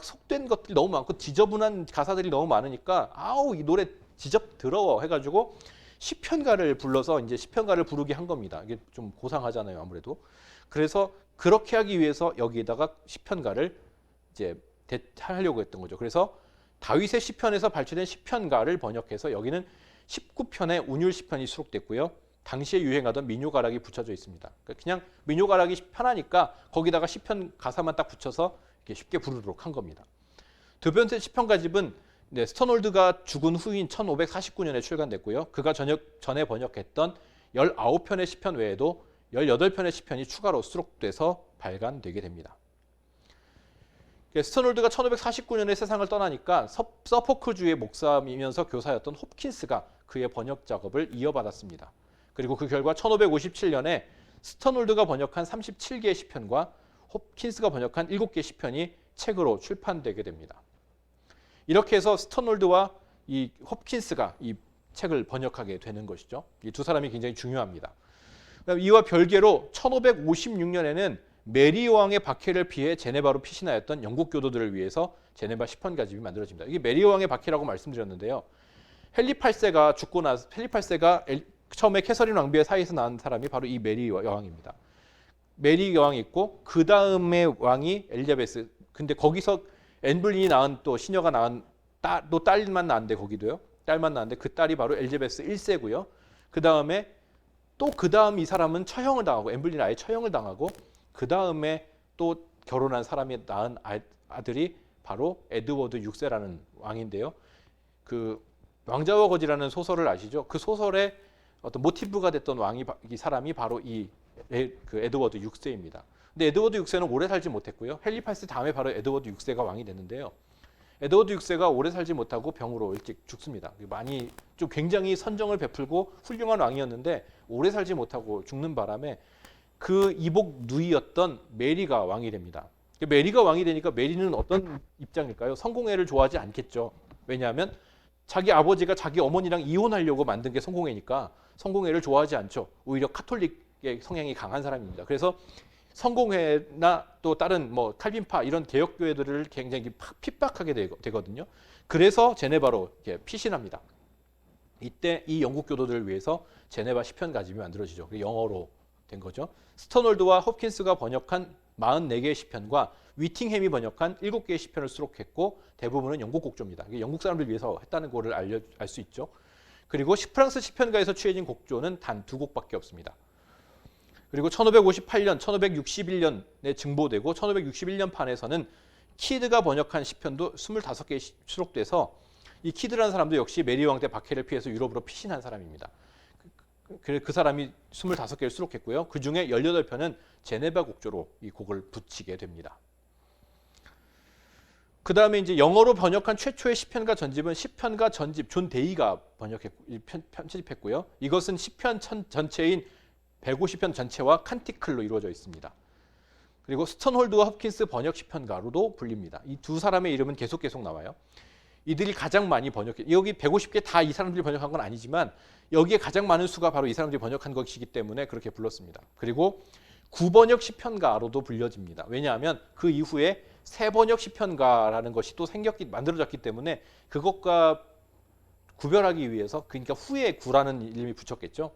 속된 것들이 너무 많고 지저분한 가사들이 너무 많으니까 이 노래 지적 더러워 해가지고 시편가를 불러서 이제 시편가를 부르게 한 겁니다. 이게 좀 고상하잖아요, 아무래도. 그래서 그렇게 하기 위해서 여기에다가 시편가를 이제 하려고 했던 거죠. 그래서 다윗의 시편에서 발췌된 시편가를 번역해서 여기는 19편의 운율 시편이 수록됐고요. 당시에 유행하던 민요가락이 붙여져 있습니다. 그냥 민요가락이 편하니까 거기다가 시편 가사만 딱 붙여서 이렇게 쉽게 부르도록 한 겁니다. 두 번째 시편가집은 스턴홀드가 죽은 후인 1549년에 출간됐고요. 그가 전에 번역했던 19편의 시편 외에도 18편의 시편이 추가로 수록돼서 발간되게 됩니다. 스턴홀드가 1549년에 세상을 떠나니까 서포크주의 목사이면서 교사였던 홉킨스가 그의 번역 작업을 이어받았습니다. 그리고 그 결과 1557년에 스턴홀드가 번역한 37개의 시편과 홉킨스가 번역한 7개의 시편이 책으로 출판되게 됩니다. 이렇게 해서 스턴홀드와 이 홉킨스가 이 책을 번역하게 되는 것이죠. 이 두 사람이 굉장히 중요합니다. 이와 별개로 1556년에는 메리 여왕의 박해를 피해 제네바로 피신하였던 영국 교도들을 위해서 제네바 시편가집이 만들어집니다. 이게 메리 여왕의 박해라고 말씀드렸는데요. 헨리 8세가 죽고 나서 헨리 8세가 처음에 캐서린 왕비의 사이에서 낳은 사람이 바로 이 메리 여왕입니다. 메리 여왕이 있고 그 다음에 왕이 엘리자베스. 근데 거기서 앤 불린이 낳은 또 시녀가 낳은 또 딸만 낳은데 거기도요. 딸만 낳은데 그 딸이 바로 엘리자베스 1세고요. 그 다음에 또 그 다음 이 사람은 처형을 당하고 앤 불린 아예 처형을 당하고 그 다음에 또 결혼한 사람이 낳은 아들이 바로 에드워드 6세라는 왕인데요. 그 왕자와 거지라는 소설을 아시죠? 그 소설의 어떤 모티브가 됐던 이 사람이 바로 그 에드워드 6세입니다. 근데 에드워드 6세는 오래 살지 못했고요. 헨리 8세 다음에 바로 에드워드 6세가 왕이 됐는데요. 에드워드 6세가 오래 살지 못하고 병으로 일찍 죽습니다. 많이 좀 굉장히 선정을 베풀고 훌륭한 왕이었는데 오래 살지 못하고 죽는 바람에 그 이복 누이였던 메리가 왕이 됩니다. 메리가 왕이 되니까 메리는 어떤 입장일까요? 성공회를 좋아하지 않겠죠. 왜냐하면 자기 아버지가 자기 어머니랑 이혼하려고 만든 게 성공회니까 성공회를 좋아하지 않죠. 오히려 카톨릭의 성향이 강한 사람입니다. 그래서 성공회나 또 다른 뭐 칼빈파 이런 개혁교회들을 굉장히 핍박하게 되거든요. 그래서 제네바로 피신합니다. 이때 이 영국 교도들을 위해서 제네바 시편가집이 만들어지죠. 영어로 된 거죠. 스턴홀드와 홉킨스가 번역한 44개의 시편과 위팅햄이 번역한 7개의 시편을 수록했고 대부분은 영국 곡조입니다. 영국 사람들 위해서 했다는 거를 알 수 있죠. 그리고 프랑스 시편가에서 취해진 곡조는 단 2곡밖에 없습니다. 그리고 1558년, 1561년에 증보되고 1561년 판에서는 키드가 번역한 시편도 25개 수록돼서 이 키드라는 사람도 역시 메리 왕 때 박해를 피해서 유럽으로 피신한 사람입니다. 그 사람이 25개를 수록했고요. 그 중에 18편은 제네바 곡조로 이 곡을 붙이게 됩니다. 그 다음에 이제 영어로 번역한 최초의 시편과 전집은 시편과 전집 존 데이가 편집했고요. 이것은 시편 전체인 150편 전체와 칸티클로 이루어져 있습니다. 그리고 스턴홀드와 홉킨스 번역 시편가로도 불립니다. 이 두 사람의 이름은 계속 나와요. 이들이 가장 많이 번역해. 여기 150개 다 이 사람들이 번역한 건 아니지만 여기에 가장 많은 수가 바로 이 사람들이 번역한 것이기 때문에 그렇게 불렀습니다. 그리고 구번역 시편가로도 불려집니다. 왜냐하면 그 이후에 세번역 시편가라는 것이 또 만들어졌기 때문에 그것과 구별하기 위해서, 그러니까 후에 구라는 이름이 붙였겠죠.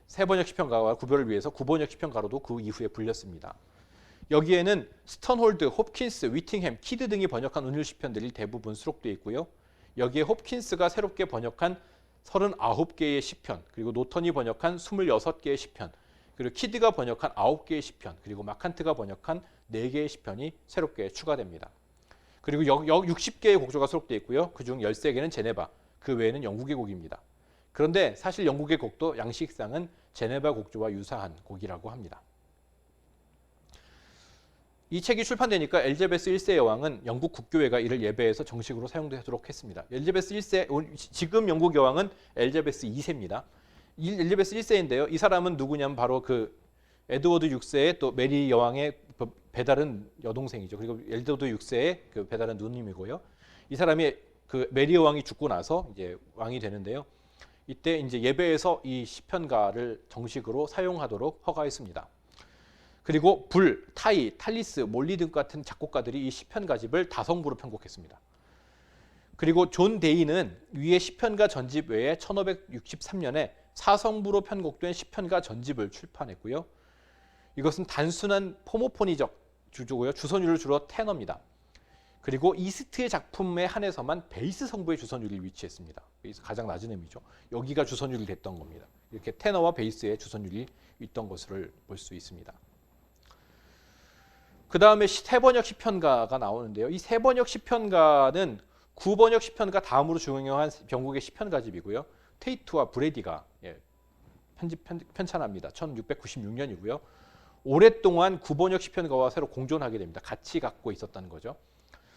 세번역 시편가와 구별을 위해서 구번역 시편가로도 그 이후에 불렸습니다. 여기에는 스턴홀드, 홉킨스, 위팅햄, 키드 등이 번역한 운율 시편들이 대부분 수록되어 있고요. 여기에 홉킨스가 새롭게 번역한 39개의 시편, 그리고 노턴이 번역한 26개의 시편, 그리고 키드가 번역한 9개의 시편, 그리고 마칸트가 번역한 4개의 시편이 새롭게 추가됩니다. 그리고 60개의 곡조가 수록되어 있고요. 그중 13개는 제네바, 그 외에는 영국의 곡입니다. 그런데 사실 영국의 곡도 양식상은 제네바 곡조와 유사한 곡이라고 합니다. 이 책이 출판되니까 엘자베스 1세 여왕은 영국 국교회가 이를 예배에서 정식으로 사용되도록 했습니다. 엘자베스 1세, 지금 영국 여왕은 엘자베스 2세입니다. 엘자베스 1세인데요. 이 사람은 누구냐면 바로 그 에드워드 6세의 또 메리 여왕의 배다른 여동생이죠. 그리고 에드워드 6세의 그 배다른 누님이고요. 이 사람이 그 메리 여왕이 죽고 나서 이제 왕이 되는데요. 이때 이제 예배에서 이 시편가를 정식으로 사용하도록 허가했습니다. 그리고 불, 타이, 탈리스, 몰리 등 같은 작곡가들이 이 시편가집을 다성부로 편곡했습니다. 그리고 존 데이는 위의 시편가 전집 외에 1563년에 사성부로 편곡된 시편가 전집을 출판했고요. 이것은 단순한 포모포니적 주조고요. 주선율을 주로 테너입니다. 그리고 이스트의 작품에 한해서만 베이스 성부의 주선율이 위치했습니다. 가장 낮은 음이죠. 여기가 주선율이 됐던 겁니다. 이렇게 테너와 베이스의 주선율이 있던 것을 볼 수 있습니다. 그 다음에 세번역 시편가가 나오는데요. 이 세번역 시편가는 구번역 시편가 다음으로 중요한 영국의 시편가집이고요. 테이트와 브레디가 편찬합니다. 1696년이고요. 오랫동안 구번역 시편가와 새로 공존하게 됩니다. 같이 갖고 있었다는 거죠.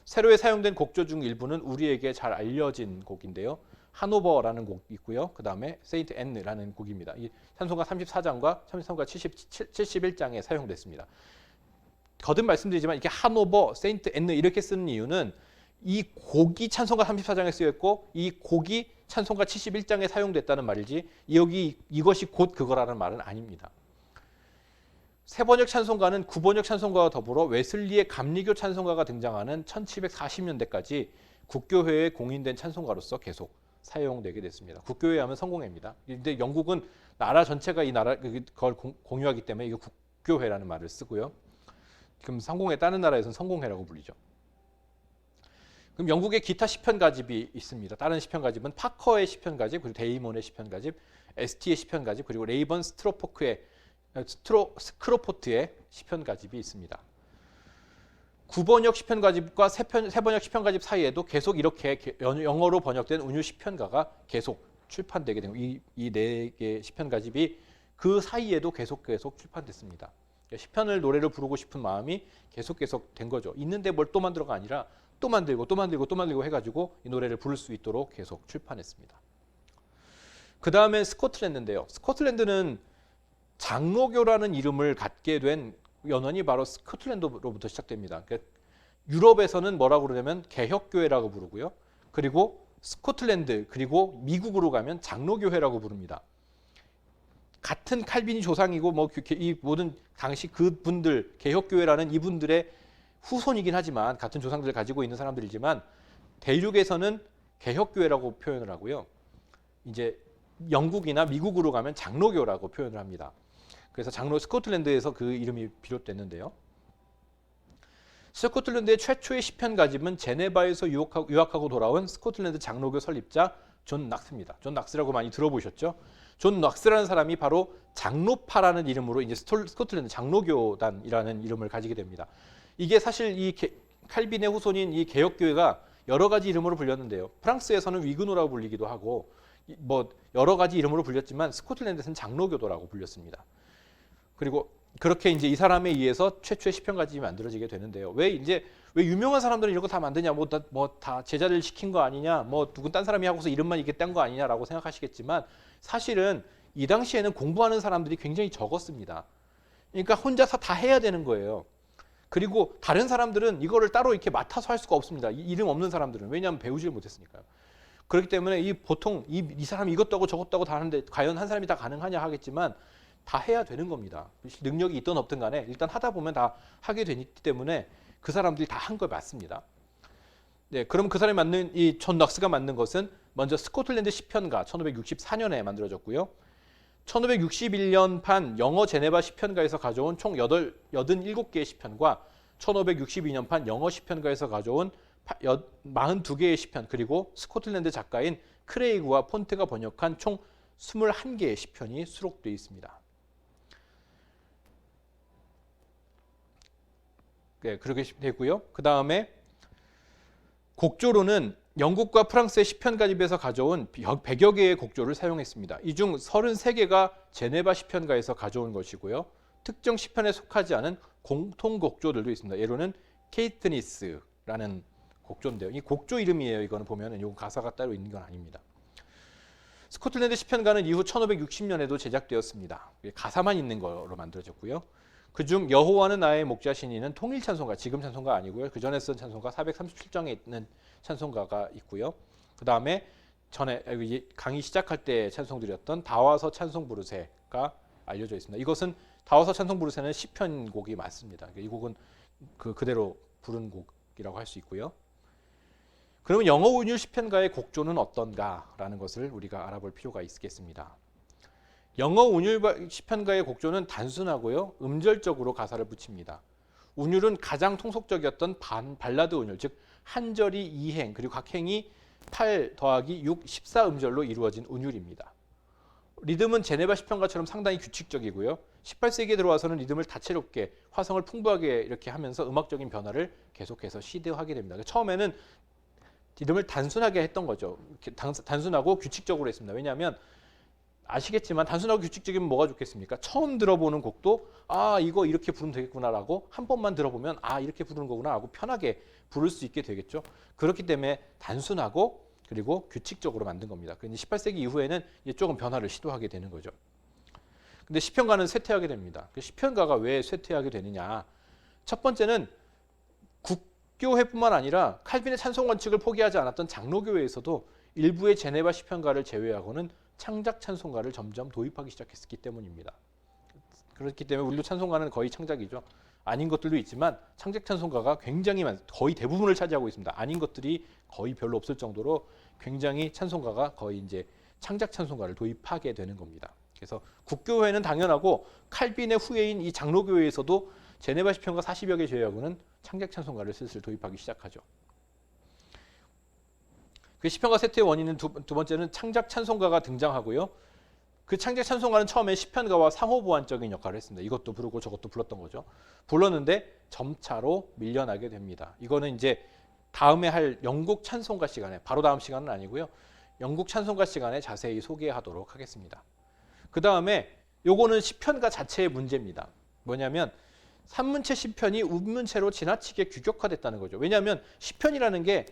새로에 사용된 곡조 중 일부는 우리에게 잘 알려진 곡인데요. 하노버라는 곡이 있고요. 그 다음에 세인트 앤느라는 곡입니다. 이 찬송가 34장과 찬송가 71장에 사용됐습니다. 거듭 말씀드리지만 이렇게 하노버, 세인트 앤느 이렇게 쓰는 이유는 이 곡이 찬송가 34장에 쓰였고 이 곡이 찬송가 71장에 사용됐다는 말이지 이것이 곧 그거라는 말은 아닙니다. 세번역 찬송가는 구번역 찬송가와 더불어 웨슬리의 감리교 찬송가가 등장하는 1740년대까지 국교회에 공인된 찬송가로서 계속 사용되게 됐습니다. 국교회 하면 성공회입니다. 근데 영국은 나라 전체가 그걸 공유하기 때문에 이거 국교회라는 말을 쓰고요. 그럼 성공회 다른 나라에서는 성공회라고 불리죠. 그럼 영국의 기타 시편가집이 있습니다. 다른 시편가집은 파커의 시편가집, 그리고 데이몬의 시편가집, ST의 시편가집, 그리고 레이번 스크로포트의 시편가집이 있습니다. 구번역 시편가집과 세번역 시편가집 사이에도 계속 이렇게 영어로 번역된 운율 시편가가 계속 출판되게 되고 이 네 개의 시편가집이 그 사이에도 계속 출판됐습니다. 시편을 노래로 부르고 싶은 마음이 계속 된 거죠. 있는데 뭘 또 만들어가 아니라 또 만들고 해가지고 이 노래를 부를 수 있도록 계속 출판했습니다. 그 다음에 스코틀랜드인데요. 스코틀랜드는 장로교라는 이름을 갖게 된 연원이 바로 스코틀랜드로부터 시작됩니다. 그러니까 유럽에서는 뭐라고 그러냐면 개혁교회라고 부르고요. 그리고 스코틀랜드 그리고 미국으로 가면 장로교회라고 부릅니다. 같은 칼빈이 조상이고 이 모든 당시 그분들 개혁교회라는 이분들의 후손이긴 하지만 같은 조상들을 가지고 있는 사람들이지만 대륙에서는 개혁교회라고 표현을 하고요. 이제 영국이나 미국으로 가면 장로교라고 표현을 합니다. 그래서 스코틀랜드에서 그 이름이 비롯됐는데요. 스코틀랜드의 최초의 시편가집은 제네바에서 유학하고 돌아온 스코틀랜드 장로교 설립자 존 낙스입니다. 존 낙스라고 많이 들어보셨죠? 존 낙스라는 사람이 바로 장로파라는 이름으로 이제 스코틀랜드 장로교단이라는 이름을 가지게 됩니다. 이게 사실 이 칼빈의 후손인 이 개혁교회가 여러 가지 이름으로 불렸는데요. 프랑스에서는 위그노라고 불리기도 하고 여러 가지 이름으로 불렸지만 스코틀랜드에서는 장로교도라고 불렸습니다. 그리고 그렇게 이제 이 사람에 의해서 최초의 시편까지 만들어지게 되는데요. 왜 유명한 사람들은 이런 거 다 만드냐? 뭐 다 제자를 시킨 거 아니냐? 뭐 누군 딴 사람이 하고서 이름만 이렇게 딴 거 아니냐라고 생각하시겠지만 사실은 이 당시에는 공부하는 사람들이 굉장히 적었습니다. 그러니까 혼자서 다 해야 되는 거예요. 그리고 다른 사람들은 이거를 따로 이렇게 맡아서 할 수가 없습니다. 이름 없는 사람들은. 왜냐하면 배우지를 못했으니까요. 그렇기 때문에 보통 이 사람이 이것도 하고 저것도 하고 다 하는데 과연 한 사람이 다 가능하냐 하겠지만 다 해야 되는 겁니다. 능력이 있든 없든 간에 일단 하다 보면 다 하게 되기 때문에 그 사람들이 다 한 거 맞습니다. 네, 그럼 그 사람이 만든 이 존 넉스가 만든 것은 먼저 스코틀랜드 시편가 1564년에 만들어졌고요. 1561년판 영어 제네바 시편가에서 가져온 총 87개의 시편과 1562년판 영어 시편가에서 가져온 42개의 시편, 그리고 스코틀랜드 작가인 크레이그와 폰트가 번역한 총 21개의 시편이 수록되어 있습니다. 네, 그렇게 되고요. 그 다음에 곡조로는 영국과 프랑스의 시편가집에서 가져온 100여 개의 곡조를 사용했습니다. 이 중 33개가 제네바 시편가에서 가져온 것이고요. 특정 시편에 속하지 않은 공통 곡조들도 있습니다. 예로는 케이트니스라는 곡조인데요. 이 곡조 이름이에요. 이거는 보면은 이 가사가 따로 있는 건 아닙니다. 스코틀랜드 시편가는 이후 1560년에도 제작되었습니다. 가사만 있는 거로 만들어졌고요. 그중 여호와는 나의 목자시니는 통일 찬송가, 지금 찬송가 아니고요. 그 전에 쓴 찬송가 437장에 있는 찬송가가 있고요. 그 다음에 전에 강의 시작할 때 찬송드렸던 다와서 찬송 부르세가 알려져 있습니다. 이것은 다와서 찬송 부르세는 시편곡이 맞습니다. 이 곡은 그대로 부른 곡이라고 할 수 있고요. 그러면 영어 운율 시편가의 곡조는 어떤가라는 것을 우리가 알아볼 필요가 있겠습니다. 영어 운율 시편가의 곡조는 단순하고요. 음절적으로 가사를 붙입니다. 운율은 가장 통속적이었던 발라드 운율, 즉 한 절이 2행 그리고 각 행이 8 더하기 6, 14음절로 이루어진 운율입니다. 리듬은 제네바 시편가처럼 상당히 규칙적이고요. 18세기에 들어와서는 리듬을 다채롭게 화성을 풍부하게 이렇게 하면서 음악적인 변화를 계속해서 시도하게 됩니다. 처음에는 리듬을 단순하게 했던 거죠. 단순하고 규칙적으로 했습니다. 왜냐하면 아시겠지만 단순하고 규칙적이면 뭐가 좋겠습니까? 처음 들어보는 곡도 이거 이렇게 부르면 되겠구나라고 한 번만 들어보면 이렇게 부르는 거구나 하고 편하게 부를 수 있게 되겠죠. 그렇기 때문에 단순하고 그리고 규칙적으로 만든 겁니다. 그런데 18세기 이후에는 이제 조금 변화를 시도하게 되는 거죠. 근데 시편가는 쇠퇴하게 됩니다. 시편가가 왜 쇠퇴하게 되느냐? 첫 번째는 국교회뿐만 아니라 칼빈의 찬송 원칙을 포기하지 않았던 장로교회에서도 일부의 제네바 시편가를 제외하고는 창작 찬송가를 점점 도입하기 시작했기 때문입니다. 그렇기 때문에 우리도 찬송가는 거의 창작이죠. 아닌 것들도 있지만 창작 찬송가가 굉장히 거의 대부분을 차지하고 있습니다. 아닌 것들이 거의 별로 없을 정도로 굉장히 찬송가가 거의 이제 창작 찬송가를 도입하게 되는 겁니다. 그래서 국교회는 당연하고 칼빈의 후예인 이 장로교회에서도 제네바 시편가 40여 개 제외하고는 창작 찬송가를 슬슬 도입하기 시작하죠. 그 시편가 쇠퇴의 원인은 두 번째는 창작 찬송가가 등장하고요. 그 창작 찬송가는 처음에 시편가와 상호 보완적인 역할을 했습니다. 이것도 부르고 저것도 불렀던 거죠. 불렀는데 점차로 밀려나게 됩니다. 이거는 이제 다음에 할 영국 찬송가 시간에, 바로 다음 시간은 아니고요. 영국 찬송가 시간에 자세히 소개하도록 하겠습니다. 그 다음에 요거는 시편가 자체의 문제입니다. 뭐냐면 산문체 시편이 운문체로 지나치게 규격화됐다는 거죠. 왜냐하면 시편이라는 게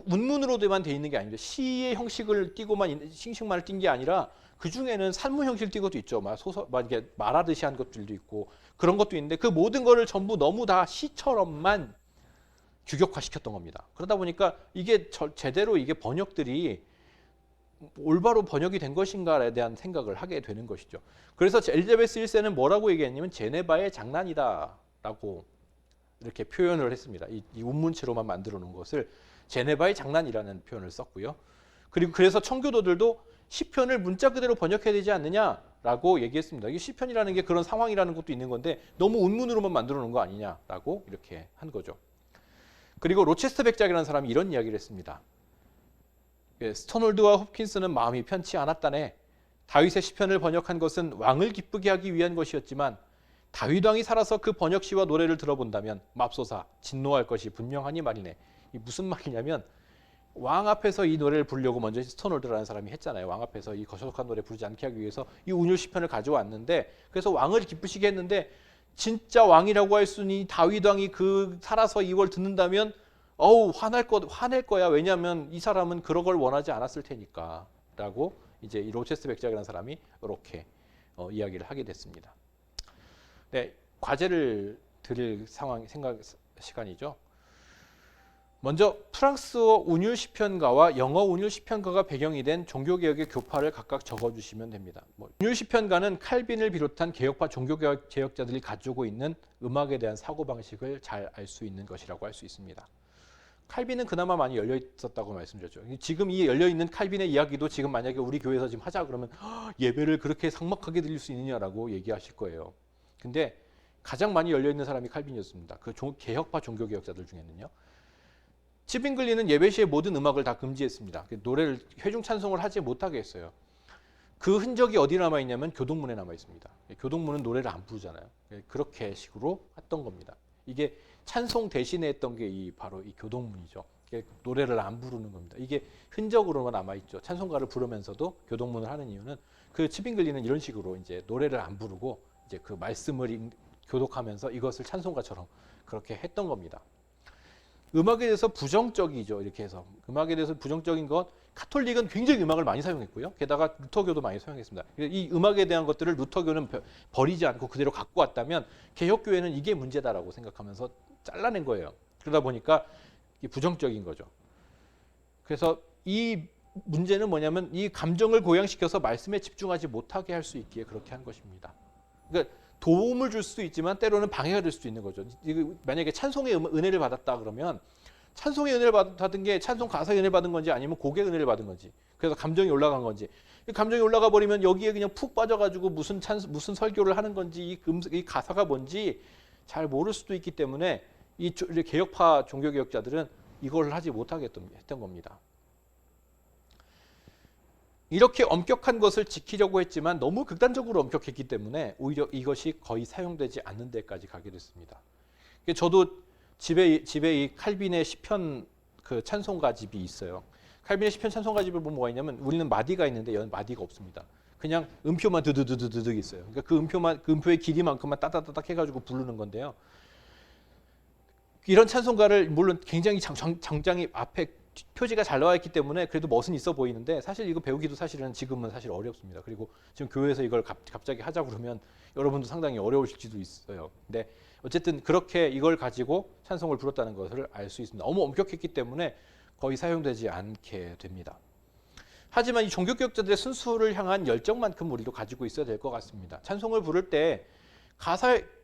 운문으로만 돼 있는 게 아닙니다. 시의 형식을 띄고만 싱식만을 띈 게 아니라 그 중에는 산문 형식을 띄고도 있죠. 소설, 이게 말하듯이 한 것들도 있고 그런 것도 있는데 그 모든 거를 전부 너무 다 시처럼만 규격화시켰던 겁니다. 그러다 보니까 이게 제대로 이게 번역들이 올바로 번역이 된 것인가에 대한 생각을 하게 되는 것이죠. 그래서 엘리자베스 1세는 뭐라고 얘기했냐면 제네바의 장난이다라고 이렇게 표현을 했습니다. 이 운문체로만 만들어 놓은 것을 제네바의 장난이라는 표현을 썼고요. 그리고 그래서 청교도들도 시편을 문자 그대로 번역해야 되지 않느냐라고 얘기했습니다. 이게 시편이라는 게 그런 상황이라는 것도 있는 건데 너무 운문으로만 만들어 놓은 거 아니냐라고 이렇게 한 거죠. 그리고 로체스터 백작이라는 사람이 이런 이야기를 했습니다. 스토놀드와 홉킨스는 마음이 편치 않았다네. 다윗의 시편을 번역한 것은 왕을 기쁘게 하기 위한 것이었지만 다윗 왕이 살아서 그 번역시와 노래를 들어본다면 맙소사 진노할 것이 분명하니 말이네. 이 무슨 말이냐면 왕 앞에서 이 노래를 부르려고 먼저 스톤홀드라는 사람이 했잖아요. 왕 앞에서 이 거룩한 노래 부르지 않게 하기 위해서 이 운율 시편을 가져왔는데, 그래서 왕을 기쁘시게 했는데, 진짜 왕이라고 할 수 있는 다윗 왕이 그 살아서 이걸 듣는다면 어우 화낼 거야. 왜냐하면 이 사람은 그런 걸 원하지 않았을 테니까라고 이제 이 로체스 백작이라는 사람이 이렇게 이야기를 하게 됐습니다. 네, 과제를 드릴 생각 시간이죠. 먼저 프랑스어 운율 시편가와 영어 운율 시편가가 배경이 된 종교개혁의 교파를 각각 적어주시면 됩니다. 운율 시편가는 칼빈을 비롯한 개혁파 종교개혁 제역자들이 가지고 있는 음악에 대한 사고방식을 잘 알 수 있는 것이라고 할 수 있습니다. 칼빈은 그나마 많이 열려 있었다고 말씀드렸죠. 지금 이 열려 있는 칼빈의 이야기도 지금 만약에 우리 교회에서 지금 하자 그러면 예배를 그렇게 삭막하게 드릴 수 있느냐라고 얘기하실 거예요. 근데 가장 많이 열려 있는 사람이 칼빈이었습니다. 그 개혁파 종교개혁자들 중에는요. 치빙글리는 예배 시의 모든 음악을 다 금지했습니다. 노래를 회중 찬송을 하지 못하게 했어요. 그 흔적이 어디 남아 있냐면 교동문에 남아 있습니다. 교동문은 노래를 안 부르잖아요. 그렇게 식으로 했던 겁니다. 이게 찬송 대신에 했던 게 바로 이 교동문이죠. 노래를 안 부르는 겁니다. 이게 흔적으로만 남아 있죠. 찬송가를 부르면서도 교동문을 하는 이유는 그 치빙글리는 이런 식으로 이제 노래를 안 부르고 이제 그 말씀을 교독하면서 이것을 찬송가처럼 그렇게 했던 겁니다. 음악에 대해서 부정적이죠. 이렇게 해서 음악에 대해서 부정적인 것, 카톨릭은 굉장히 음악을 많이 사용했고요. 게다가 루터교도 많이 사용했습니다. 이 음악에 대한 것들을 루터교는 버리지 않고 그대로 갖고 왔다면 개혁교회는 이게 문제다라고 생각하면서 잘라낸 거예요. 그러다 보니까 부정적인 거죠. 그래서 이 문제는 뭐냐면 이 감정을 고양시켜서 말씀에 집중하지 못하게 할 수 있기에 그렇게 한 것입니다. 그러니까 도움을 줄 수도 있지만 때로는 방해가 될 수도 있는 거죠. 만약에 찬송의 은혜를 받았다 그러면 찬송의 은혜를 받은 게 찬송 가사의 은혜를 받은 건지 아니면 곡의 은혜를 받은 건지, 그래서 감정이 올라간 건지, 감정이 올라가 버리면 여기에 그냥 푹 빠져가지고 무슨 설교를 하는 건지 이 가사가 뭔지 잘 모를 수도 있기 때문에 이 개혁파 종교개혁자들은 이걸 하지 못하게 했던 겁니다. 이렇게 엄격한 것을 지키려고 했지만 너무 극단적으로 엄격했기 때문에 오히려 이것이 거의 사용되지 않는 데까지 가게 됐습니다. 저도 집에 이 칼빈의 시편 그 찬송가집이 있어요. 칼빈의 시편 찬송가집을 보면 뭐가 있냐면 우리는 마디가 있는데 여기는 마디가 없습니다. 그냥 음표만 드드드드드 있어요. 그러니까 그 음표의 길이만큼만 따다다닥 해가지고 부르는 건데요. 이런 찬송가를 물론 굉장히 장장이 앞에 표지가 잘 나와 있기 때문에 그래도 멋은 있어 보이는데 사실 이거 배우기도 사실은 지금은 사실 어렵습니다. 그리고 지금 교회에서 이걸 갑자기 하자 그러면 여러분도 상당히 어려우실지도 있어요. 근데 어쨌든 그렇게 이걸 가지고 찬송을 불렀다는 것을 알 수 있습니다. 너무 엄격했기 때문에 거의 사용되지 않게 됩니다. 하지만 이 종교개혁자들의 순수를 향한 열정만큼 우리도 가지고 있어야 될 것 같습니다. 찬송을 부를 때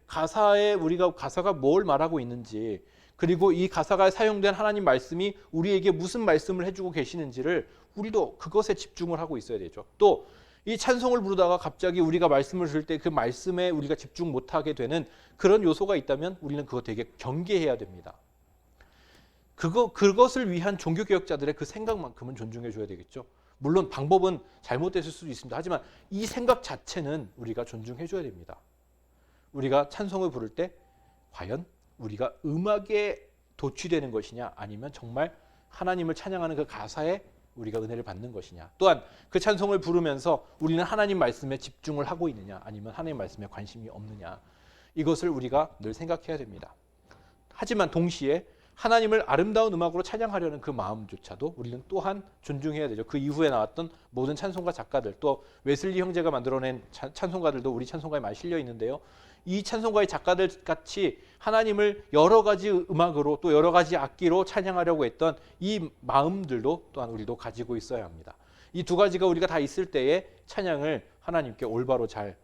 가사에 우리가 가사가 뭘 말하고 있는지, 그리고 이 가사가 사용된 하나님 말씀이 우리에게 무슨 말씀을 해주고 계시는지를 우리도 그것에 집중을 하고 있어야 되죠. 또 이 찬송을 부르다가 갑자기 우리가 말씀을 들을 때 그 말씀에 우리가 집중 못하게 되는 그런 요소가 있다면 우리는 그거 되게 경계해야 됩니다. 그것을 위한 종교개혁자들의 그 생각만큼은 존중해 줘야 되겠죠. 물론 방법은 잘못됐을 수도 있습니다. 하지만 이 생각 자체는 우리가 존중해 줘야 됩니다. 우리가 찬송을 부를 때 과연 우리가 음악에 도취되는 것이냐, 아니면 정말 하나님을 찬양하는 그 가사에 우리가 은혜를 받는 것이냐, 또한 그 찬송을 부르면서 우리는 하나님 말씀에 집중을 하고 있느냐, 아니면 하나님 말씀에 관심이 없느냐, 이것을 우리가 늘 생각해야 됩니다. 하지만 동시에 하나님을 아름다운 음악으로 찬양하려는 그 마음조차도 우리는 또한 존중해야 되죠. 그 이후에 나왔던 모든 찬송가 작가들, 또 웨슬리 형제가 만들어낸 찬송가들도 우리 찬송가에 많이 실려 있는데요. 이 찬송가의 작가들 같이 하나님을 여러 가지 음악으로 또 여러 가지 악기로 찬양하려고 했던 이 마음들도 또한 우리도 가지고 있어야 합니다. 이 두 가지가 우리가 다 있을 때에 찬양을 하나님께 올바로 잘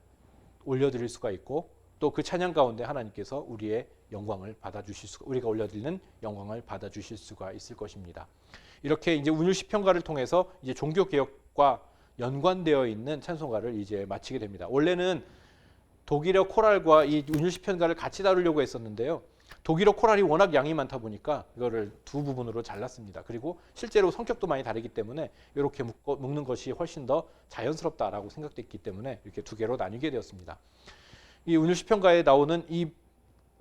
올려드릴 수가 있고, 또 그 찬양 가운데 하나님께서 우리의 영광을 받아주실 수가, 우리가 올려드리는 영광을 받아주실 수가 있을 것입니다. 이렇게 이제 운율 시편가를 통해서 이제 종교 개혁과 연관되어 있는 찬송가를 이제 마치게 됩니다. 원래는 독일어 코랄과 이 운율 시편가를 같이 다루려고 했었는데요. 독일어 코랄이 워낙 양이 많다 보니까 이거를 두 부분으로 잘랐습니다. 그리고 실제로 성격도 많이 다르기 때문에 이렇게 묶는 것이 훨씬 더 자연스럽다라고 생각됐기 때문에 이렇게 두 개로 나뉘게 되었습니다. 이 운율 시편가에 나오는 이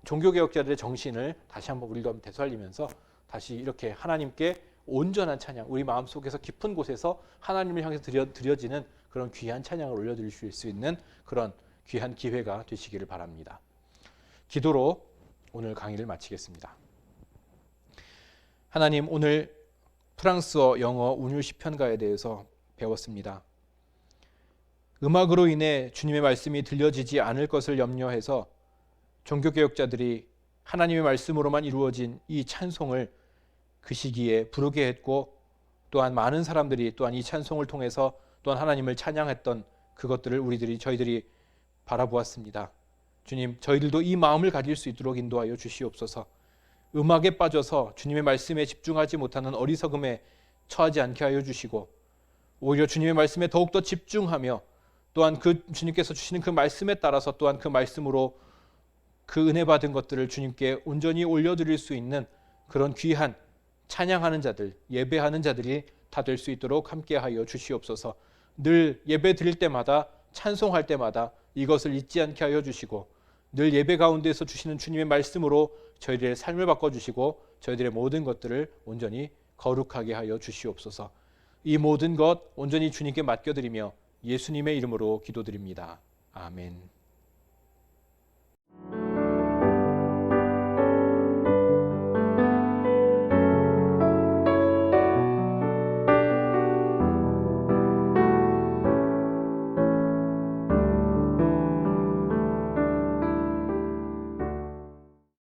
종교개혁자들의 정신을 다시 한번 우리도 되살리면서 다시 이렇게 하나님께 온전한 찬양, 우리 마음속에서 깊은 곳에서 하나님을 향해서 드려지는 그런 귀한 찬양을 올려드릴 수 있는 그런 귀한 기회가 되시기를 바랍니다. 기도로 오늘 강의를 마치겠습니다. 하나님, 오늘 프랑스어, 영어, 운율 시편가에 대해서 배웠습니다. 음악으로 인해 주님의 말씀이 들려지지 않을 것을 염려해서 종교개혁자들이 하나님의 말씀으로만 이루어진 이 찬송을 그 시기에 부르게 했고, 또한 많은 사람들이 또한 이 찬송을 통해서 또한 하나님을 찬양했던 그것들을 저희들이 바라보았습니다. 주님, 저희들도 이 마음을 가질 수 있도록 인도하여 주시옵소서. 음악에 빠져서 주님의 말씀에 집중하지 못하는 어리석음에 처하지 않게 하여 주시고, 오히려 주님의 말씀에 더욱더 집중하며 또한 그 주님께서 주시는 그 말씀에 따라서 또한 그 말씀으로 그 은혜 받은 것들을 주님께 온전히 올려드릴 수 있는 그런 귀한 찬양하는 자들, 예배하는 자들이 다 될 수 있도록 함께하여 주시옵소서. 늘 예배 드릴 때마다, 찬송할 때마다 이것을 잊지 않게 하여 주시고, 늘 예배 가운데서 주시는 주님의 말씀으로 저희들의 삶을 바꿔주시고 저희들의 모든 것들을 온전히 거룩하게 하여 주시옵소서. 이 모든 것 온전히 주님께 맡겨드리며 예수님의 이름으로 기도드립니다. 아멘.